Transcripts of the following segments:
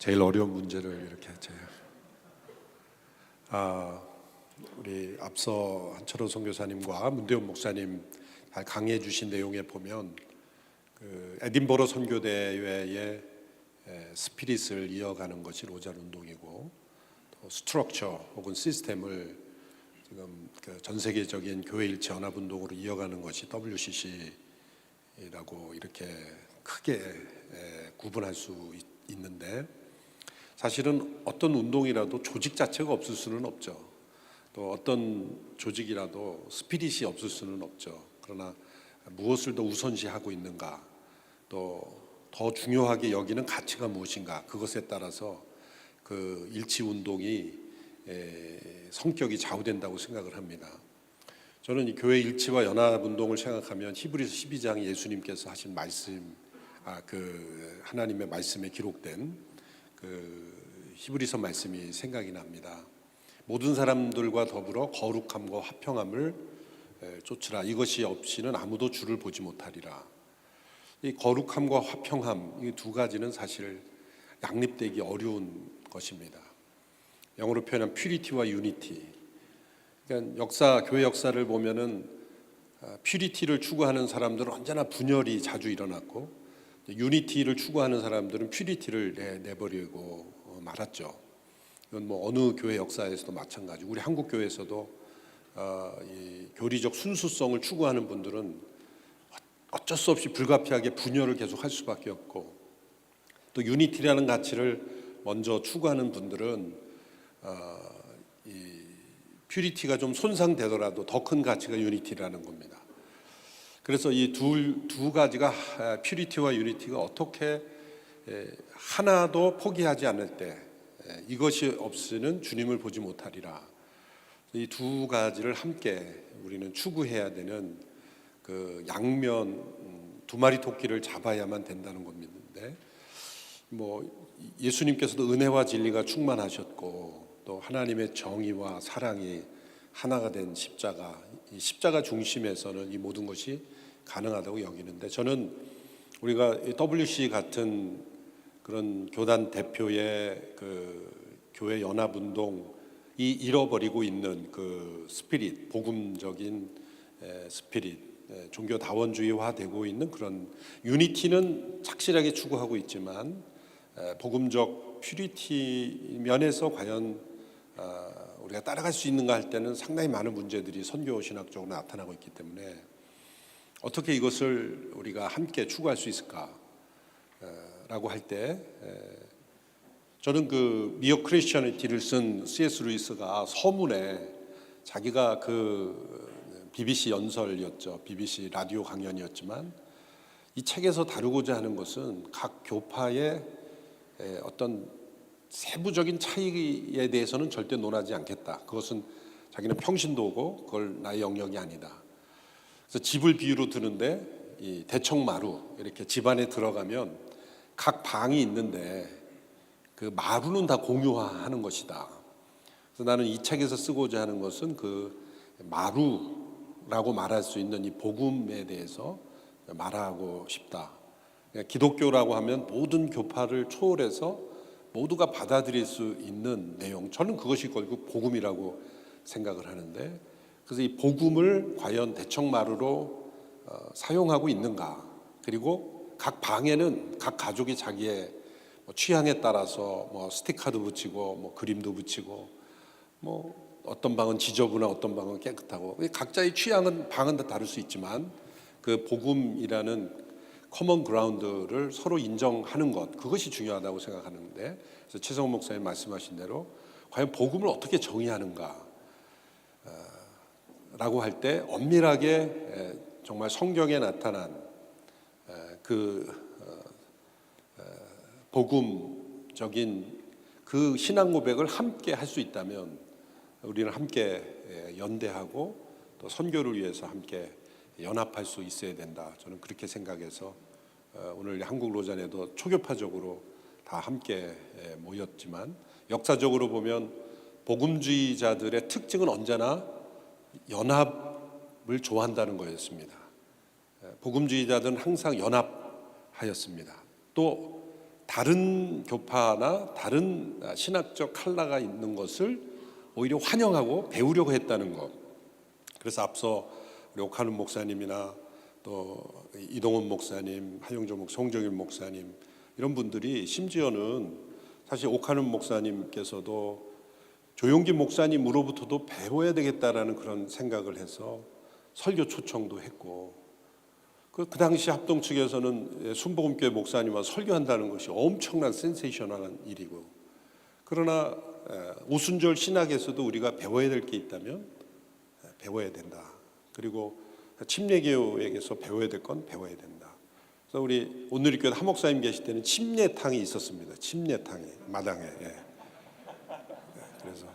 제일 어려운 문제를 이렇게 우리 앞서 한철호 선교사님과 문대원 목사님 잘 강의해 주신 내용에 보면 그 에딘버러 선교대회의 스피릿을 이어가는 것이 로잘 운동이고, 또 스트럭처 혹은 시스템을 지금 전 세계적인 교회 일치 연합 운동으로 이어가는 것이 WCC라고 이렇게 크게 구분할 수 있는데, 사실은 어떤 운동이라도 조직 자체가 없을 수는 없죠. 또 어떤 조직이라도 스피릿이 없을 수는 없죠. 그러나 무엇을 더 우선시하고 있는가, 또 더 중요하게 여기는 가치가 무엇인가, 그것에 따라서 그 일치 운동이 성격이 좌우된다고 생각을 합니다. 저는 이 교회 일치와 연합 운동을 생각하면 히브리서 12장 예수님께서 하신 말씀, 그 하나님의 말씀에 기록된 그 히브리서 말씀이 생각이 납니다. 모든 사람들과 더불어 거룩함과 화평함을 쫓으라. 이것이 없이는 아무도 주를 보지 못하리라. 이 거룩함과 화평함, 이 두 가지는 사실 양립되기 어려운 것입니다. 영어로 표현한 퓨리티와 유니티. 그러니까 교회 역사를 보면은 퓨리티를 추구하는 사람들은 언제나 분열이 자주 일어났고, 유니티를 추구하는 사람들은 퓨리티를 내버리고 말았죠. 이건 뭐 어느 교회 역사에서도 마찬가지고, 우리 한국 교회에서도 이 교리적 순수성을 추구하는 분들은 어쩔 수 없이 불가피하게 분열을 계속 할 수밖에 없고, 또 유니티라는 가치를 먼저 추구하는 분들은 이 퓨리티가 좀 손상되더라도 더 큰 가치가 유니티라는 겁니다. 그래서 이 두 가지가, 퓨리티와 유니티가 어떻게 하나도 포기하지 않을 때 이것이 없이는 주님을 보지 못하리라. 이 두 가지를 함께 우리는 추구해야 되는 그 양면 두 마리 토끼를 잡아야만 된다는 겁니다. 뭐 예수님께서도 은혜와 진리가 충만하셨고, 또 하나님의 정의와 사랑이 하나가 된 십자가, 이 십자가 중심에서는 이 모든 것이 가능하다고 여기는데, 저는 우리가 WC 같은 그런 교단 대표의 그 교회 연합 운동이 잃어버리고 있는 그 스피릿, 복음적인 스피릿, 종교다원주의화되고 있는 그런 유니티는 착실하게 추구하고 있지만, 복음적 퓨리티 면에서 과연 우리가 따라갈 수 있는가 할 때는 상당히 많은 문제들이 선교신학적으로 나타나고 있기 때문에, 어떻게 이것을 우리가 함께 추구할 수 있을까 라고 할 때, 저는 그 미어 크리스천리티를 쓴 C.S. 루이스가 서문에 자기가 그 BBC 연설이었죠. BBC 라디오 강연이었지만, 이 책에서 다루고자 하는 것은 각 교파의 어떤 세부적인 차이에 대해서는 절대 논하지 않겠다. 그것은 자기는 평신도고 그걸 나의 영역이 아니다. 그래서 집을 비유로 드는데, 이 대청마루, 이렇게 집 안에 들어가면 각 방이 있는데 그 마루는 다 공유하는 것이다. 그래서 나는 이 책에서 쓰고자 하는 것은 그 마루라고 말할 수 있는 이 복음에 대해서 말하고 싶다. 기독교라고 하면 모든 교파를 초월해서 모두가 받아들일 수 있는 내용, 저는 그것이 결국 복음이라고 생각을 하는데, 그래서 이 복음을 과연 대청마루로 사용하고 있는가, 그리고 각 방에는 각 가족이 자기의 취향에 따라서 뭐 스티커도 붙이고 뭐 그림도 붙이고, 뭐 어떤 방은 지저분하고 어떤 방은 깨끗하고, 각자의 취향은 방은 다 다를 수 있지만 그 복음이라는 커먼 그라운드를 서로 인정하는 것, 그것이 중요하다고 생각하는데, 그래서 최성원 목사님 말씀하신 대로 과연 복음을 어떻게 정의하는가 라고 할 때, 엄밀하게 정말 성경에 나타난 그 복음적인 그 신앙 고백을 함께 할 수 있다면, 우리는 함께 연대하고 또 선교를 위해서 함께 연합할 수 있어야 된다. 저는 그렇게 생각해서 오늘 한국 로잔에도 초교파적으로 다 함께 모였지만, 역사적으로 보면 복음주의자들의 특징은 언제나 연합을 좋아한다는 거였습니다. 복음주의자들은 항상 연합하였습니다. 또 다른 교파나 다른 신학적 컬러가 있는 것을 오히려 환영하고 배우려고 했다는 것. 그래서 앞서 우리 옥하는 목사님이나 또 이동원 목사님, 한영조 목사, 송정일 목사님 이런 분들이 심지어는 사실 옥하는 목사님께서도 조용기 목사님으로부터도 배워야 되겠다라는 그런 생각을 해서 설교 초청도 했고 그 당시 합동 측에서는 순복음교회 목사님과 설교한다는 것이 엄청난 센세이셔널한 일이고 그러나 오순절 신학에서도 우리가 배워야 될 게 있다면 배워야 된다. 그리고 침례교회에게서 배워야 될 건 배워야 된다. 그래서 우리 온누리교회 한 목사님 계실 때는 침례탕이 있었습니다. 침례탕이 마당에. 그래서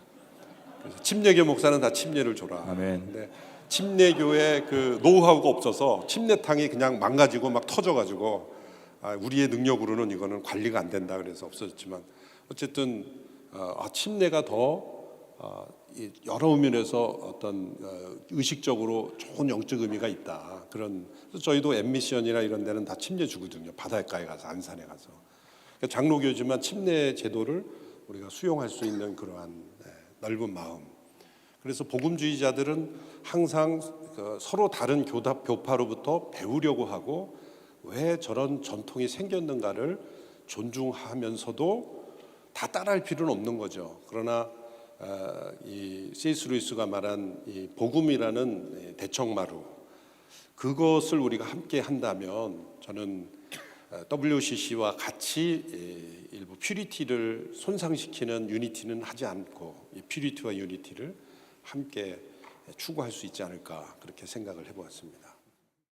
침례교 목사는 다 침례를 줘라. 아멘. 근데 침례교회 그 노하우가 없어서 침례탕이 그냥 망가지고 막 터져가지고 우리의 능력으로는 이거는 관리가 안 된다 그래서 없어졌지만 어쨌든 침례가 더 여러 면에서 어떤 의식적으로 좋은 영적 의미가 있다. 그런 그래서 저희도 엠미션이나 이런 데는 다 침례 주거든요. 바닷가에 가서 안산에 가서 그러니까 장로교지만 침례 제도를 우리가 수용할 수 있는 그러한 넓은 마음. 그래서 복음주의자들은 항상 서로 다른 교파로부터 배우려고 하고 왜 저런 전통이 생겼는가를 존중하면서도 다 따라할 필요는 없는 거죠. 그러나 이 C.S. 루이스가 말한 이 복음이라는 대청마루 그것을 우리가 함께 한다면 저는 WCC와 같이 일부 퓨리티를 손상시키는 유니티는 하지 않고 이 퓨리티와 유니티를 함께 추구할 수 있지 않을까 그렇게 생각을 해보았습니다.